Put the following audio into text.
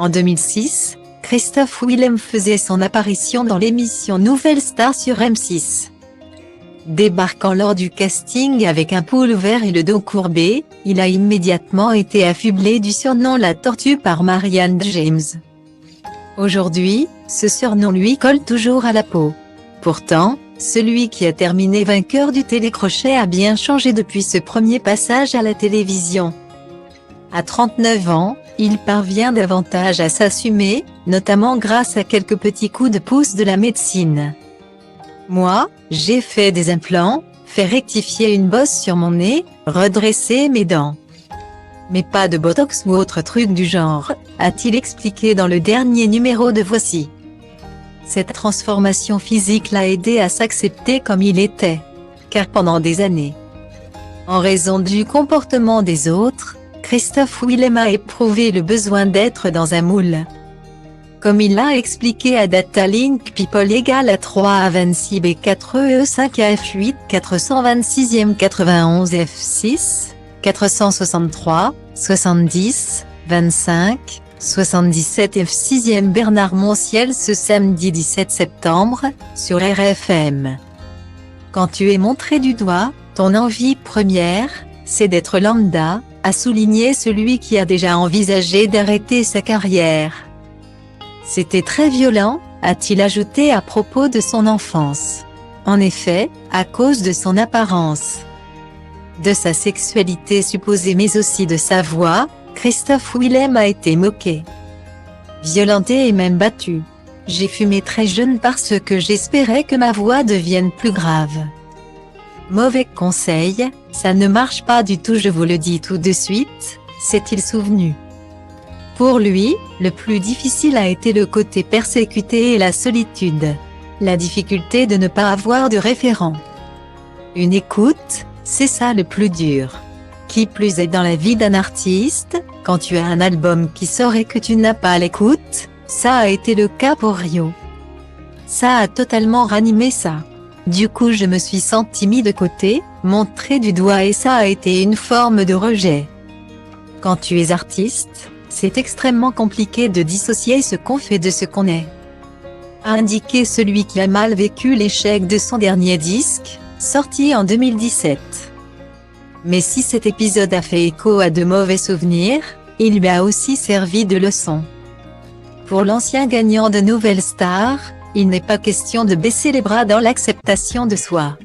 En 2006, Christophe Willem faisait son apparition dans l'émission Nouvelle Star sur M6. Débarquant lors du casting avec un pull vert et le dos courbé, il a immédiatement été affublé du surnom La Tortue par Marianne James. Aujourd'hui, ce surnom lui colle toujours à la peau. Pourtant, celui qui a terminé vainqueur du télécrochet a bien changé depuis ce premier passage à la télévision. À 39 ans, il parvient davantage à s'assumer, notamment grâce à quelques petits coups de pouce de la médecine. Moi, j'ai fait des implants, fait rectifier une bosse sur mon nez, redresser mes dents. Mais pas de botox ou autre truc du genre, a-t-il expliqué dans le dernier numéro de Voici. Cette transformation physique l'a aidé à s'accepter comme il était. Car pendant des années, en raison du comportement des autres, Christophe Willem a éprouvé le besoin d'être dans un moule. Comme il l'a expliqué à Datalink People égale à 3 à 26 B4 E5 à F8 426e 91 F6 463 70 25 77 F6e Bernard Montiel ce samedi 17 septembre, sur RFM. Quand tu es montré du doigt, ton envie première, c'est d'être lambda, a souligné celui qui a déjà envisagé d'arrêter sa carrière. C'était très violent, a-t-il ajouté à propos de son enfance. En effet, à cause de son apparence, de sa sexualité supposée mais aussi de sa voix, Christophe Willem a été moqué, violenté et même battu. J'ai fumé très jeune parce que j'espérais que ma voix devienne plus grave. Mauvais conseil, ça ne marche pas du tout, je vous le dis tout de suite, s'est-il souvenu. Pour lui, le plus difficile a été le côté persécuté et la solitude. La difficulté de ne pas avoir de référent. Une écoute, c'est ça le plus dur. Qui plus est dans la vie d'un artiste, quand tu as un album qui sort et que tu n'as pas l'écoute, ça a été le cas pour Rio. Ça a totalement ranimé ça. Du coup je me suis senti mis de côté, montré du doigt et ça a été une forme de rejet. Quand tu es artiste, c'est extrêmement compliqué de dissocier ce qu'on fait de ce qu'on est, a indiqué celui qui a mal vécu l'échec de son dernier disque, sorti en 2017. Mais si cet épisode a fait écho à de mauvais souvenirs, il lui a aussi servi de leçon. Pour l'ancien gagnant de Nouvelle Star, il n'est pas question de baisser les bras dans l'acceptation de soi.